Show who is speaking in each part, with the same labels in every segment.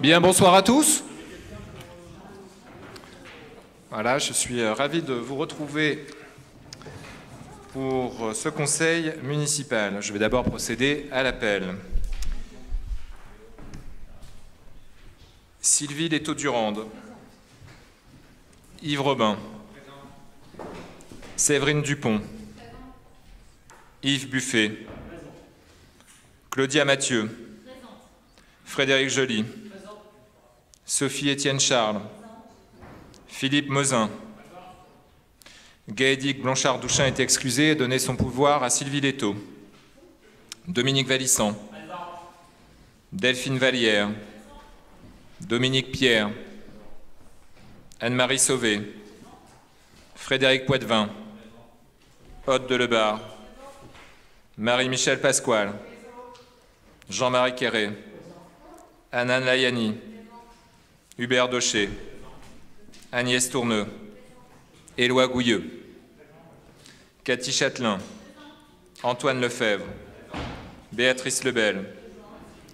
Speaker 1: Bien, bonsoir à tous. Voilà, je suis ravi de vous retrouver pour ce conseil municipal. Je vais d'abord procéder à l'appel. Sylvie Letaux-Durande. Yves Robin. Séverine Dupont. Yves Buffet. Claudia Mathieu. Frédéric Joly. Sophie-Étienne Charles. Philippe Mozin. Gaëdic Blanchard-Douchin est excusé et donné son pouvoir à Sylvie Letaux. Dominique Valissant. Delphine Vallière. Dominique Pierre. Anne-Marie Sauvé. Frédéric Poitvin. Aude Delebarre. Marie-Michel Pasquale. Jean-Marie Quéré. Anan Layani. Hubert Daucher. Agnès Tourneux. Éloi Gouilleux. Cathy Châtelain. Antoine Lefebvre. Béatrice Lebel.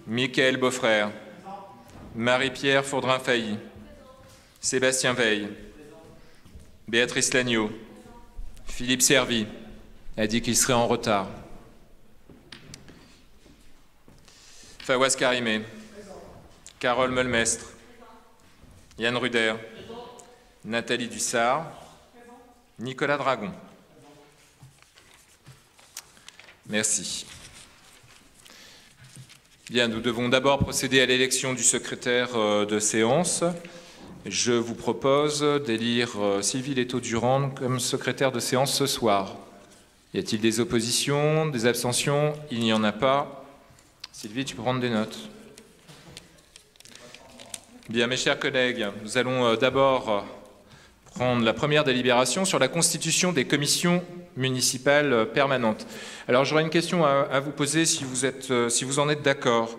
Speaker 1: Michael Beaufrère. Marie-Pierre Fourdrin-Failly. Sébastien Veil. Béatrice Lagneau. Philippe Servi a dit qu'il serait en retard. Fawaz Karimé. Carole Meulmestre. Yann Ruder. Nathalie Dussard. Nicolas Dragon. Merci. Bien, nous devons d'abord procéder à l'élection du secrétaire de séance. Je vous propose d'élire Sylvie Letaux-Durande comme secrétaire de séance ce soir. Y a-t-il des oppositions, des abstentions? Il n'y en a pas. Sylvie, tu peux prendre des notes. Bien, mes chers collègues, nous allons d'abord prendre la première délibération sur la constitution des commissions municipales permanentes. Alors, j'aurais une question à vous poser si vous en êtes d'accord.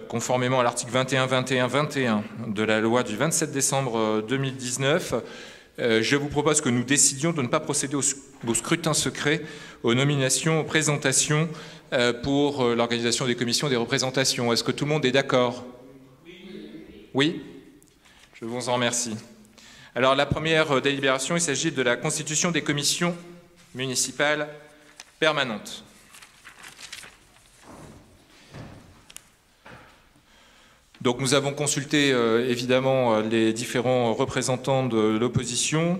Speaker 1: Conformément à l'article 21 de la loi du 27 décembre 2019, je vous propose que nous décidions de ne pas procéder au scrutin secret, aux nominations, aux présentations pour l'organisation des commissions et des représentations. Est-ce que tout le monde est d'accord? Oui? Je vous en remercie. Alors, la première délibération, il s'agit de la constitution des commissions municipales permanentes. Donc nous avons consulté évidemment les différents représentants de l'opposition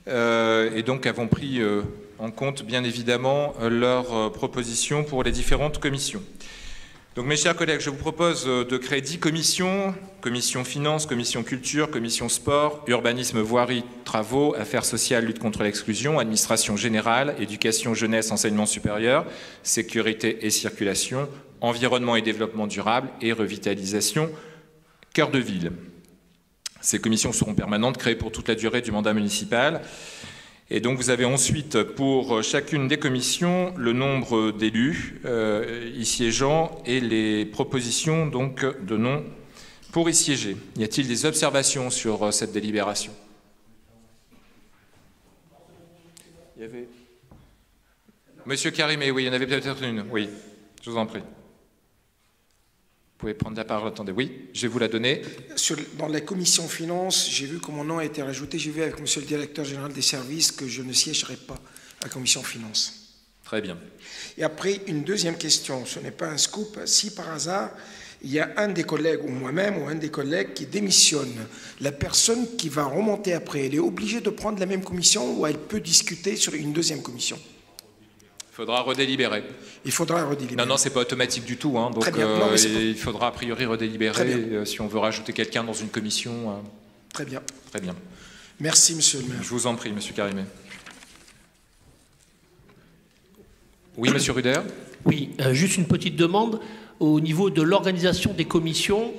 Speaker 1: et donc avons pris en compte bien évidemment leurs propositions pour les différentes commissions. Donc mes chers collègues, je vous propose de créer 10 commissions: commission finances, commission culture, commission sport, urbanisme, voirie, travaux, affaires sociales, lutte contre l'exclusion, administration générale, éducation, jeunesse, enseignement supérieur, sécurité et circulation, environnement et développement durable et revitalisation, cœur de ville. Ces commissions seront permanentes, créées pour toute la durée du mandat municipal. Et donc vous avez ensuite pour chacune des commissions le nombre d'élus y siégeant et les propositions donc de noms pour y siéger. Y a-t-il des observations sur cette délibération? Il y avait... Monsieur Karimé, oui, il y en avait peut-être une. Oui, je vous en prie. Vous pouvez prendre la parole, attendez. Oui, je vais vous la donner.
Speaker 2: Dans la commission finances, j'ai vu que mon nom a été rajouté. J'ai vu avec monsieur le directeur général des services que je ne siégerai pas à la commission finances.
Speaker 1: Très bien.
Speaker 2: Et après, une deuxième question. Ce n'est pas un scoop. Si par hasard, il y a un des collègues, ou moi-même, ou un des collègues qui démissionne, la personne qui va remonter après, elle est obligée de prendre la même commission ou elle peut discuter sur une deuxième commission?
Speaker 1: Il faudra redélibérer.
Speaker 2: Il faudra redélibérer.
Speaker 1: Non, c'est pas automatique du tout. Hein, donc non, il faudra a priori redélibérer si on veut rajouter quelqu'un dans une commission.
Speaker 2: Très bien.
Speaker 1: Très bien.
Speaker 2: Merci, monsieur le maire.
Speaker 1: Je vous en prie, monsieur Karimé. Oui, monsieur Ruder.
Speaker 3: Oui, juste une petite demande. Au niveau de l'organisation des commissions,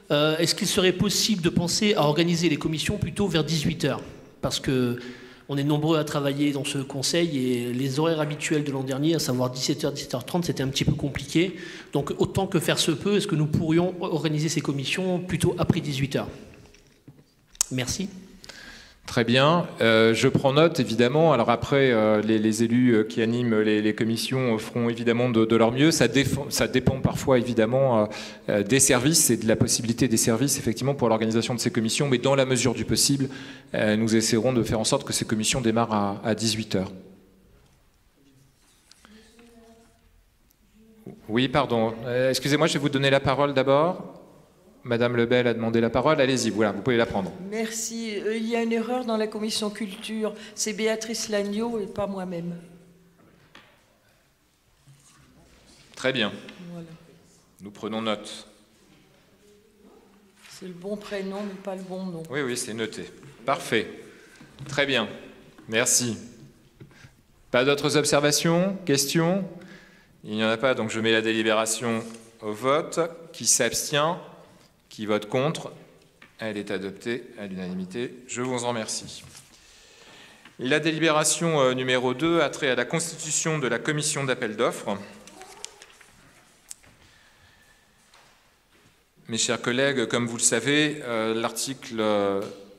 Speaker 3: est-ce qu'il serait possible de penser à organiser les commissions plutôt vers 18 h? Parce que on est nombreux à travailler dans ce conseil et les horaires habituels de l'an dernier, à savoir 17 h, 17 h 30, c'était un petit peu compliqué. Donc autant que faire se peut, est-ce que nous pourrions organiser ces commissions plutôt après 18 h? Merci.
Speaker 1: Très bien. Je prends note, évidemment. Alors après, les élus qui animent les commissions feront évidemment de leur mieux. Ça dépend parfois, évidemment, des services et de la possibilité des services, effectivement, pour l'organisation de ces commissions. Mais dans la mesure du possible, nous essaierons de faire en sorte que ces commissions démarrent à 18h. Oui, pardon. Excusez-moi, je vais vous donner la parole d'abord. Madame Lebel a demandé la parole. Allez-y, voilà, vous pouvez la prendre.
Speaker 4: Merci. Il y a une erreur dans la commission culture. C'est Béatrice Lagneau et pas moi-même.
Speaker 1: Très bien.
Speaker 4: Voilà.
Speaker 1: Nous prenons note.
Speaker 4: C'est le bon prénom, mais pas le bon nom.
Speaker 1: Oui, oui, c'est noté. Parfait. Très bien. Merci. Pas d'autres observations, questions? Il n'y en a pas, donc je mets la délibération au vote. Qui s'abstient? Qui vote contre? Elle est adoptée à l'unanimité. Je vous en remercie. La délibération numéro 2 a trait à la constitution de la commission d'appel d'offres. Mes chers collègues, comme vous le savez, l'article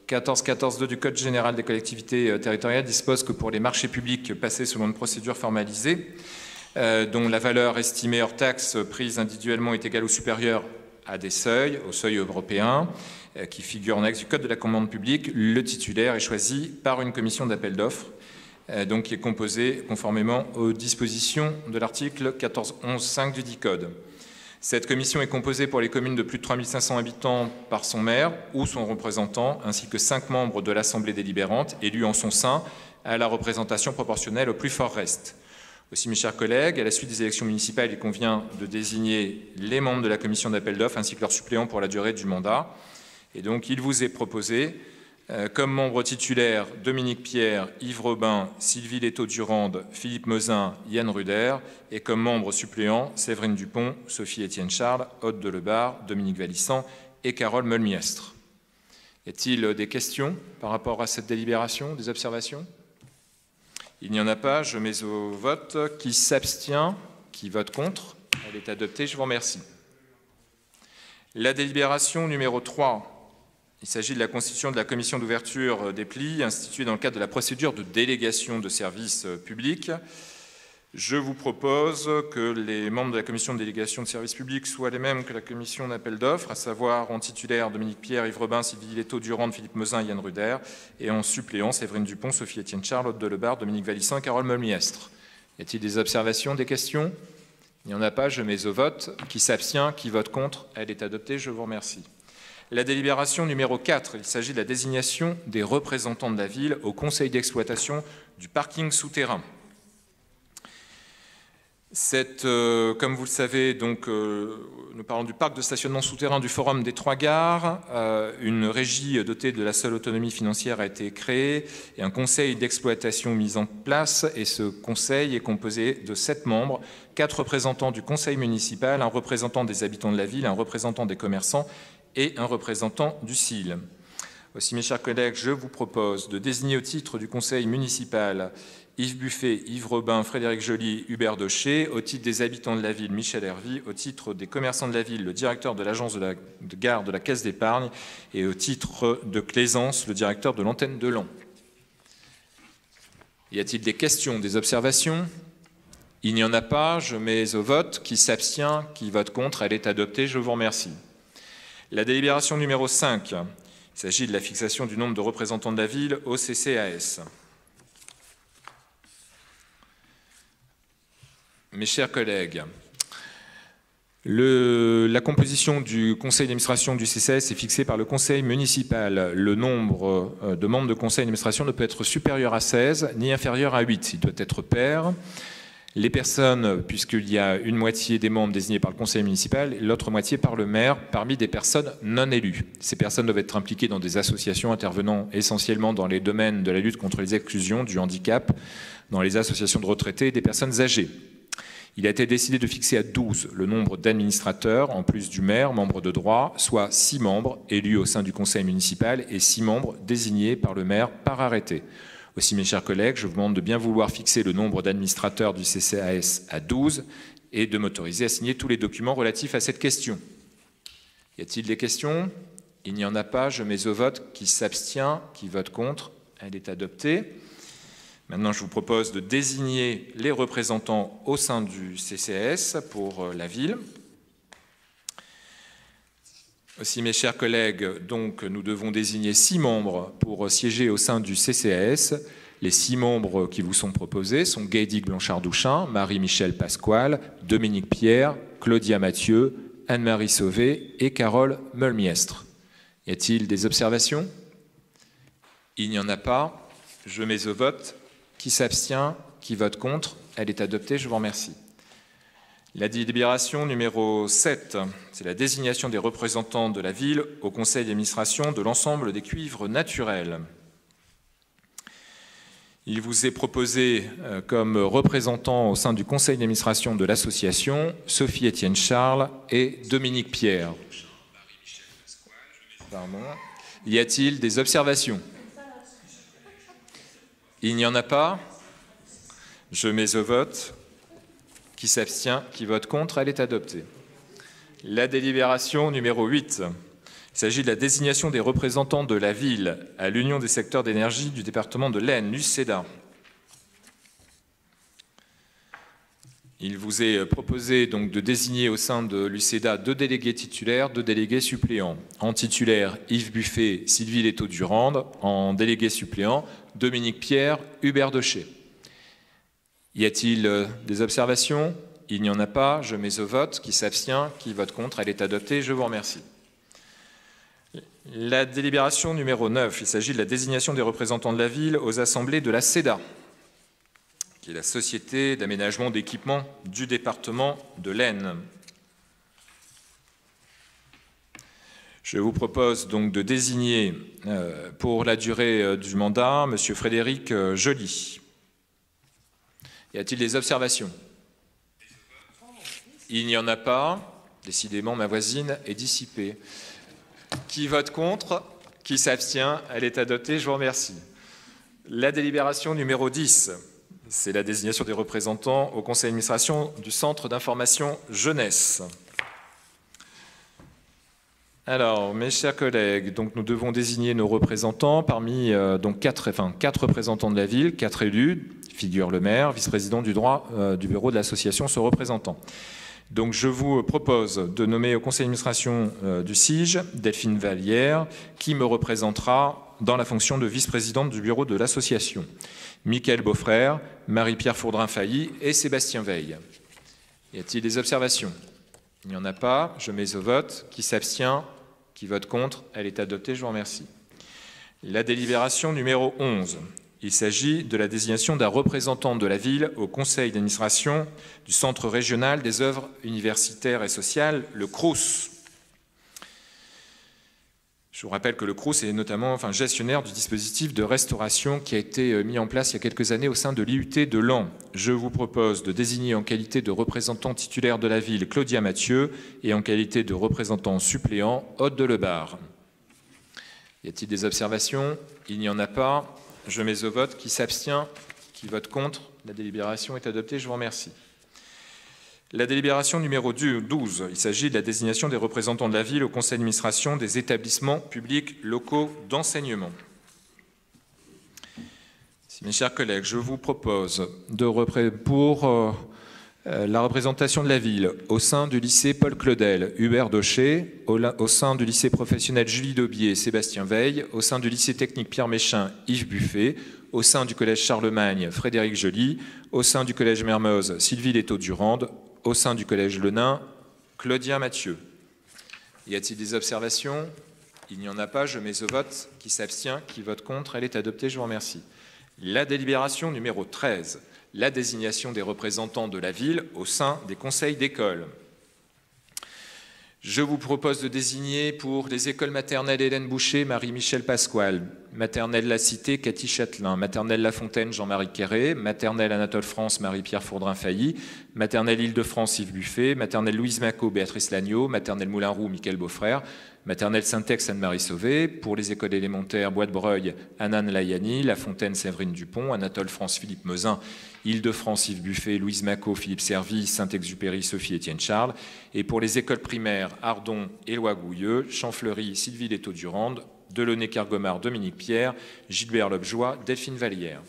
Speaker 1: 14.14.2 du Code général des collectivités territoriales dispose que pour les marchés publics passés selon une procédure formalisée, dont la valeur estimée hors taxe prise individuellement est égale ou supérieure à des seuils, au seuil européen, qui figure en annexe du Code de la commande publique, le titulaire est choisi par une commission d'appel d'offres, donc qui est composée conformément aux dispositions de l'article 14.11.5 du dit Code. Cette commission est composée pour les communes de plus de 3500 habitants par son maire ou son représentant, ainsi que 5 membres de l'Assemblée délibérante, élus en son sein à la représentation proportionnelle au plus fort reste. Aussi, mes chers collègues, à la suite des élections municipales, il convient de désigner les membres de la commission d'appel d'offres ainsi que leurs suppléants pour la durée du mandat. Et donc, il vous est proposé, comme membres titulaires, Dominique Pierre, Yves Robin, Sylvie Létaux-Durande, Philippe Mezin, Yann Ruder, et comme membres suppléants, Séverine Dupont, Sophie-Étienne Charles, Aude Delebarre, Dominique Valissan et Carole Molmiestre. Y a-t-il des questions par rapport à cette délibération, des observations ? Il n'y en a pas, je mets au vote. Qui s'abstient? Qui vote contre? Elle est adoptée, je vous remercie. La délibération numéro 3. Il s'agit de la constitution de la commission d'ouverture des plis instituée dans le cadre de la procédure de délégation de services publics. Je vous propose que les membres de la commission de délégation de services publics soient les mêmes que la commission d'appel d'offres, à savoir en titulaire Dominique Pierre, Yves Robin, Sylvie Létaux-Durande, Philippe Mezin, Yann Ruder, et en suppléant Séverine Dupont, Sophie-Étienne Charles, Aude Delebarre, Dominique Valissan et Carole Molmiestre. Y a-t-il des observations, des questions? Il n'y en a pas, je mets au vote. Qui s'abstient? Qui vote contre? Elle est adoptée, je vous remercie. La délibération numéro 4, il s'agit de la désignation des représentants de la ville au conseil d'exploitation du parking souterrain. Comme vous le savez, donc, nous parlons du parc de stationnement souterrain du Forum des Trois Gares. Une régie dotée de la seule autonomie financière a été créée et un conseil d'exploitation mis en place. Et ce conseil est composé de 7 membres, 4 représentants du conseil municipal, un représentant des habitants de la ville, un représentant des commerçants et un représentant du CIL. Aussi, mes chers collègues, je vous propose de désigner au titre du conseil municipal Yves Buffet, Yves Robin, Frédéric Joly, Hubert Daucher, au titre des habitants de la ville, Michel Hervy, au titre des commerçants de la ville, le directeur de l'agence de gare de la Caisse d'épargne, et au titre de Claisance, le directeur de l'antenne de Laon. Y a-t-il des questions, des observations? Il n'y en a pas, je mets au vote. Qui s'abstient, qui vote contre? Elle est adoptée, je vous remercie. La délibération numéro 5, il s'agit de la fixation du nombre de représentants de la ville au CCAS. Mes chers collègues, la composition du conseil d'administration du CCAS est fixée par le conseil municipal. Le nombre de membres de conseil d'administration ne peut être supérieur à 16 ni inférieur à 8. Il doit être pair. Les personnes, puisqu'il y a une moitié des membres désignés par le conseil municipal et l'autre moitié par le maire, parmi des personnes non élues. Ces personnes doivent être impliquées dans des associations intervenant essentiellement dans les domaines de la lutte contre les exclusions, du handicap, dans les associations de retraités et des personnes âgées. Il a été décidé de fixer à 12 le nombre d'administrateurs, en plus du maire, membre de droit, soit 6 membres élus au sein du conseil municipal et 6 membres désignés par le maire par arrêté. Aussi, mes chers collègues, je vous demande de bien vouloir fixer le nombre d'administrateurs du CCAS à 12 et de m'autoriser à signer tous les documents relatifs à cette question. Y a-t-il des questions? Il n'y en a pas, je mets au vote. Qui s'abstient? Qui vote contre? elle est adoptée. Maintenant, je vous propose de désigner les représentants au sein du CCAS pour la ville. Aussi, mes chers collègues, donc, nous devons désigner 6 membres pour siéger au sein du CCAS. Les 6 membres qui vous sont proposés sont Gaydic Blanchard-Douchin, Marie-Michel Pasquale, Dominique Pierre, Claudia Mathieu, Anne-Marie Sauvé et Carole Meulmiestre. Y a-t-il des observations? Il n'y en a pas. Je mets au vote. Qui s'abstient? Qui vote contre? Elle est adoptée. Je vous remercie. La délibération numéro 7, c'est la désignation des représentants de la ville au conseil d'administration de l'ensemble des cuivres naturels. Il vous est proposé comme représentants au sein du conseil d'administration de l'association Sophie-Étienne Charles et Dominique Pierre. Pardon. Y a-t-il des observations? Il n'y en a pas. Je mets au vote. Qui s'abstient? Qui vote contre? Elle est adoptée. La délibération numéro 8. Il s'agit de la désignation des représentants de la ville à l'Union des secteurs d'énergie du département de l'Aisne, l'UCEDA. Il vous est proposé donc de désigner au sein de l'UCEDA 2 délégués titulaires, 2 délégués suppléants. En titulaire, Yves Buffet, Sylvie Letaux-Durande. En délégué suppléant, Dominique Pierre, Hubert Deschet. Y a-t-il des observations? Il n'y en a pas. Je mets au vote. Qui s'abstient? Qui vote contre? Elle est adoptée. Je vous remercie. La délibération numéro 9. Il s'agit de la désignation des représentants de la ville aux assemblées de la SEDA, qui est la Société d'aménagement d'équipement du département de l'Aisne. Je vous propose donc de désigner pour la durée du mandat M. Frédéric Joly. Y a-t-il des observations? Il n'y en a pas. Décidément, ma voisine est dissipée. Qui vote contre? Qui s'abstient? Elle est adoptée. Je vous remercie. La délibération numéro 10, c'est la désignation des représentants au conseil d'administration du Centre d'information jeunesse. Alors, mes chers collègues, donc nous devons désigner nos représentants parmi donc 4 représentants de la ville, 4 élus. Figure le maire, vice-président du droit du bureau de l'association, se représentant. Donc je vous propose de nommer au conseil d'administration du SIGE Delphine Vallière, qui me représentera dans la fonction de vice-présidente du bureau de l'association. Michael Beaufrère, Marie-Pierre Fourdrin-Failly et Sébastien Veil. Y a-t-il des observations? Il n'y en a pas. Je mets au vote. Qui s'abstient? Qui vote contre? Elle est adoptée. Je vous remercie. La délibération numéro 11. Il s'agit de la désignation d'un représentant de la ville au conseil d'administration du Centre régional des œuvres universitaires et sociales, le CROUS. Je vous rappelle que le CROUS est notamment gestionnaire du dispositif de restauration qui a été mis en place il y a quelques années au sein de l'IUT de Laon. Je vous propose de désigner en qualité de représentant titulaire de la ville Claudia Mathieu et en qualité de représentant suppléant Aude Delebarre. Y a-t-il des observations? Il n'y en a pas. Je mets au vote. Qui s'abstient? Qui vote contre? La délibération est adoptée. Je vous remercie. La délibération numéro 12. Il s'agit de la désignation des représentants de la ville au conseil d'administration des établissements publics locaux d'enseignement. Mes chers collègues, je vous propose pour la représentation de la ville au sein du lycée Paul Claudel, Hubert Deschet, au sein du lycée professionnel Julie Daubier, Sébastien Veil, au sein du lycée technique Pierre Méchain, Yves Buffet, au sein du collège Charlemagne, Frédéric Joly, au sein du collège Mermoz, Sylvie Letaux-Durande, au sein du collège Le Nain, Claudia Mathieu. Y a-t-il des observations? Il n'y en a pas. Je mets au vote. Qui s'abstient? Qui vote contre? Elle est adoptée. Je vous remercie. La délibération numéro 13. La désignation des représentants de la ville au sein des conseils d'école. Je vous propose de désigner pour les écoles maternelles Hélène Boucher, Marie-Michel Pasquale, maternelle La Cité, Cathy Châtelain, maternelle La Fontaine, Jean-Marie Quéré, maternelle Anatole France, Marie-Pierre Fourdrin-Failly, maternelle Île-de-France, Yves Buffet, maternelle Louise Macot, Béatrice Lagneau, maternelle Moulin-Roux, Michael Beaufrère, maternelle Saint-Ex, Anne-Marie Sauvé, pour les écoles élémentaires Bois-de-Breuil, Anane Layani, La Fontaine, Séverine Dupont, Anatole France, Philippe Mezin, Île-de-France, Yves Buffet, Louise Macot, Philippe Servi, Saint-Exupéry, Sophie-Étienne Charles, et pour les écoles primaires Ardon, Éloi Gouilleux, Champfleury, Sylvie Letaux-Durande, Delaunay-Kergomard, Dominique Pierre, Gilbert Lobjoie, Delphine Vallière.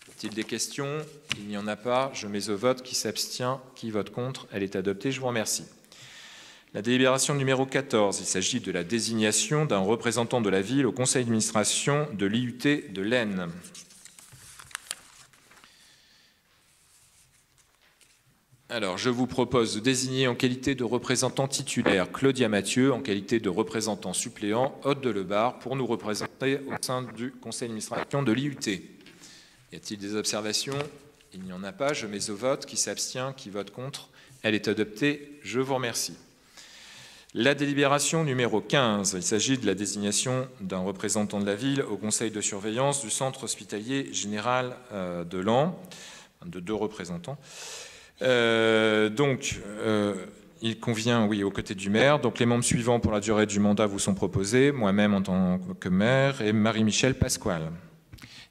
Speaker 1: Y a-t-il des questions? Il n'y en a pas. Je mets au vote. Qui s'abstient? Qui vote contre? Elle est adoptée. Je vous remercie. La délibération numéro 14. Il s'agit de la désignation d'un représentant de la ville au conseil d'administration de l'IUT de l'Aisne. Alors, je vous propose de désigner en qualité de représentant titulaire Claudia Mathieu, en qualité de représentant suppléant Aude Delebarre, pour nous représenter au sein du conseil d'administration de l'IUT. Y a-t-il des observations? Il n'y en a pas. Je mets au vote. Qui s'abstient? Qui vote contre? Elle est adoptée. Je vous remercie. La délibération numéro 15. Il s'agit de la désignation d'un représentant de la ville au conseil de surveillance du centre hospitalier général de Laon, de 2 représentants. Il convient, oui, aux côtés du maire. Donc, les membres suivants pour la durée du mandat vous sont proposés, moi-même en tant que maire et Marie-Michel Pasquale.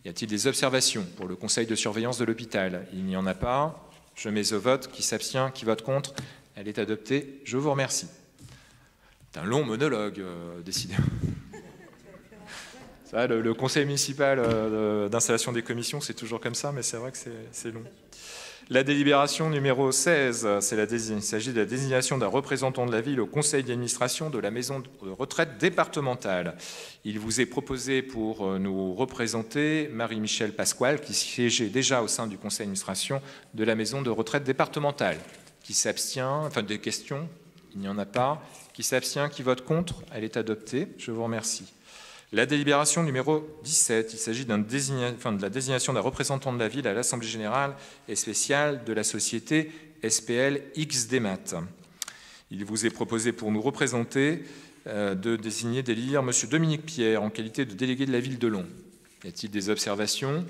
Speaker 1: Y a-t-il des observations pour le conseil de surveillance de l'hôpital? Il n'y en a pas. Je mets au vote. Qui s'abstient? Qui vote contre? Elle est adoptée. Je vous remercie. C'est un long monologue, décidément. Ça, le conseil municipal d'installation des commissions, c'est toujours comme ça, mais c'est vrai que c'est long. La délibération numéro 16, il s'agit de la désignation d'un représentant de la ville au conseil d'administration de la maison de retraite départementale. Il vous est proposé pour nous représenter Marie-Michel Pasquale, qui siégeait déjà au sein du conseil d'administration de la maison de retraite départementale. Qui s'abstient? Enfin, des questions? Il n'y en a pas. Qui s'abstient? Qui vote contre? Elle est adoptée. Je vous remercie. La délibération numéro 17, il s'agit de la désignation d'un représentant de la ville à l'Assemblée générale et spéciale de la société SPL XDMAT. Il vous est proposé pour nous représenter d'élire M. Dominique Pierre en qualité de délégué de la ville de Laon. Y a-t-il des observations?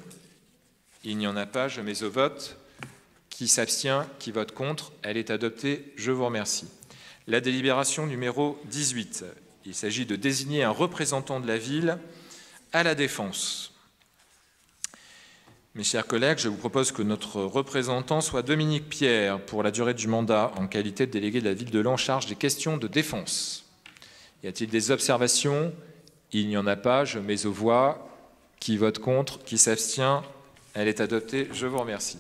Speaker 1: Il n'y en a pas. Je mets au vote. Qui s'abstient? Qui vote contre? Elle est adoptée. Je vous remercie. La délibération numéro 18. Il s'agit de désigner un représentant de la ville à la Défense. Mes chers collègues, je vous propose que notre représentant soit Dominique Pierre pour la durée du mandat en qualité de délégué de la ville de Laon en charge des questions de défense. Y a-t-il des observations? Il n'y en a pas. Je mets aux voix. Qui vote contre? Qui s'abstient? Elle est adoptée. Je vous remercie.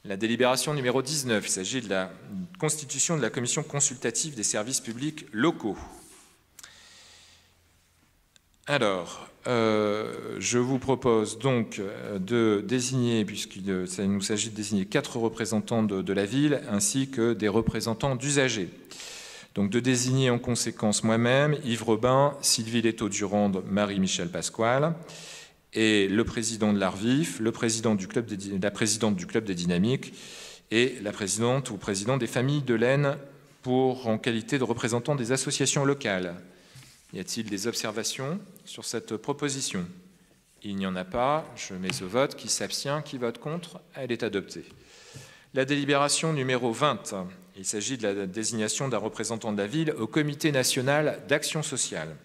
Speaker 1: La délibération numéro 19, il s'agit de la constitution de la commission consultative des services publics locaux. Alors, je vous propose donc de désigner, puisqu'il nous s'agit de désigner 4 représentants de la ville, ainsi que des représentants d'usagers. Donc de désigner en conséquence moi-même, Yves Robin, Sylvie Leto-Durande, Marie-Michel Pasquale, et le président de l'ARVIF, la présidente du club des Dynamiques et la présidente ou président des familles de l'Aisne en qualité de représentant des associations locales. Y a-t-il des observations sur cette proposition? Il n'y en a pas. Je mets au vote. Qui s'abstient? Qui vote contre? Elle est adoptée. La délibération numéro 20. Il s'agit de la désignation d'un représentant de la ville au Comité national d'action sociale.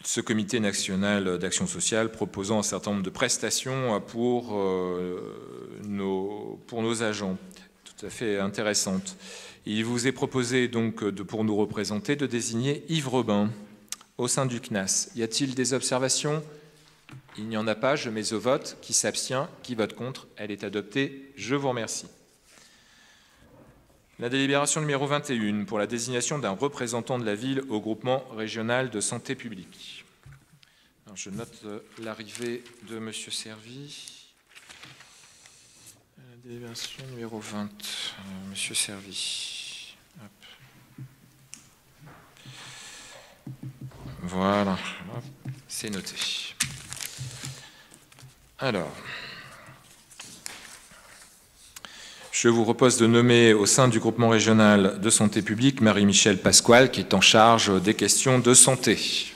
Speaker 1: Ce comité national d'action sociale proposant un certain nombre de prestations pour nos agents, tout à fait intéressantes. Il vous est proposé donc pour nous représenter de désigner Yves Robin au sein du CNAS. Y a-t-il des observations? Il n'y en a pas. Je mets au vote. Qui s'abstient? Qui vote contre? Elle est adoptée. Je vous remercie. La délibération numéro 21 pour la désignation d'un représentant de la ville au groupement régional de santé publique. Alors, je note l'arrivée de M. Servi. La délibération numéro 20, M. Servi. Hop. Voilà, c'est noté. Alors, je vous propose de nommer au sein du groupement régional de santé publique Marie-Michel Pasquale, qui est en charge des questions de santé.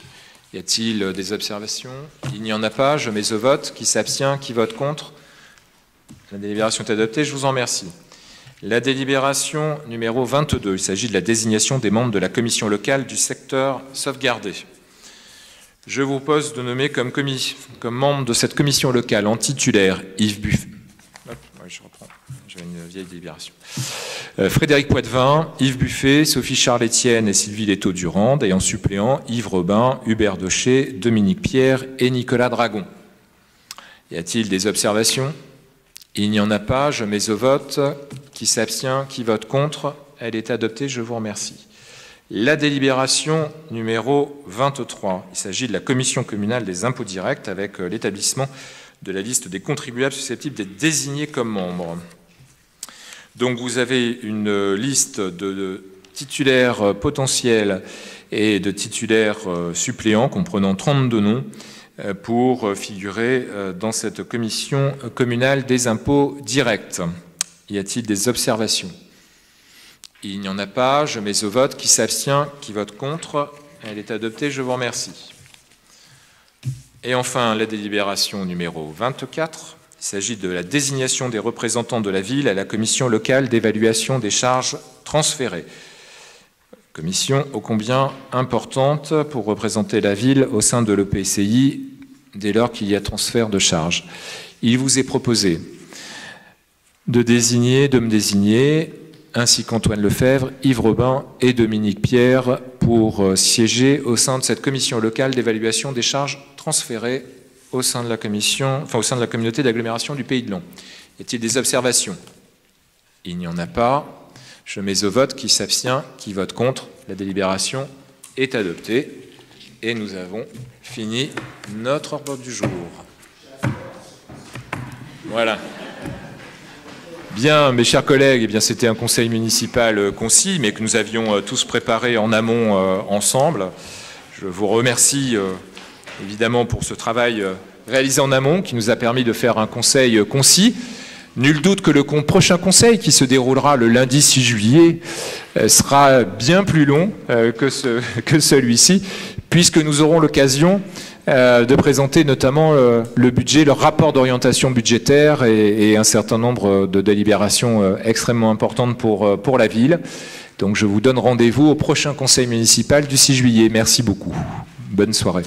Speaker 1: Y a-t-il des observations? Il n'y en a pas. Je mets au vote. Qui s'abstient? Qui vote contre? La délibération est adoptée. Je vous en remercie. La délibération numéro 22. Il s'agit de la désignation des membres de la commission locale du secteur sauvegardé. Je vous propose de nommer comme membre de cette commission locale en titulaire Yves Buffet. Je reprends. J'avais une vieille délibération. Frédéric Poitvin, Yves Buffet, Sophie Charles-Étienne et Sylvie Létaux-Durand, et en suppléant Yves Robin, Hubert Daucher, Dominique Pierre et Nicolas Dragon. Y a-t-il des observations? Il n'y en a pas, je mets au vote. Qui s'abstient? Qui vote contre? Elle est adoptée, je vous remercie. La délibération numéro 23. Il s'agit de la commission communale des impôts directs avec l'établissement de la liste des contribuables susceptibles d'être désignés comme membres. Donc vous avez une liste de titulaires potentiels et de titulaires suppléants comprenant 32 noms pour figurer dans cette commission communale des impôts directs. Y a-t-il des observations? Il n'y en a pas, je mets au vote. Qui s'abstient? Qui vote contre? Elle est adoptée, je vous remercie. Et enfin, la délibération numéro 24. Il s'agit de la désignation des représentants de la ville à la commission locale d'évaluation des charges transférées. Commission ô combien importante pour représenter la ville au sein de l'EPCI dès lors qu'il y a transfert de charges. Il vous est proposé de me désigner, ainsi qu'Antoine Lefebvre, Yves Robin et Dominique Pierre pour siéger au sein de cette commission locale d'évaluation des charges transférées au sein de la commission, au sein de la communauté d'agglomération du Pays de Laon. Y a-t-il des observations? Il n'y en a pas. Je mets au vote. Qui s'abstient? Qui vote contre? La délibération est adoptée et nous avons fini notre ordre du jour. Voilà. Bien, mes chers collègues, eh bien, c'était un conseil municipal concis, mais que nous avions tous préparé en amont ensemble. Je vous remercie évidemment pour ce travail réalisé en amont qui nous a permis de faire un conseil concis. Nul doute que le prochain conseil, qui se déroulera le lundi 6 juillet, sera bien plus long que celui-ci, puisque nous aurons l'occasion de présenter notamment le budget, le rapport d'orientation budgétaire et un certain nombre de délibérations extrêmement importantes pour la ville. Donc je vous donne rendez-vous au prochain conseil municipal du 6 juillet. Merci beaucoup. Bonne soirée.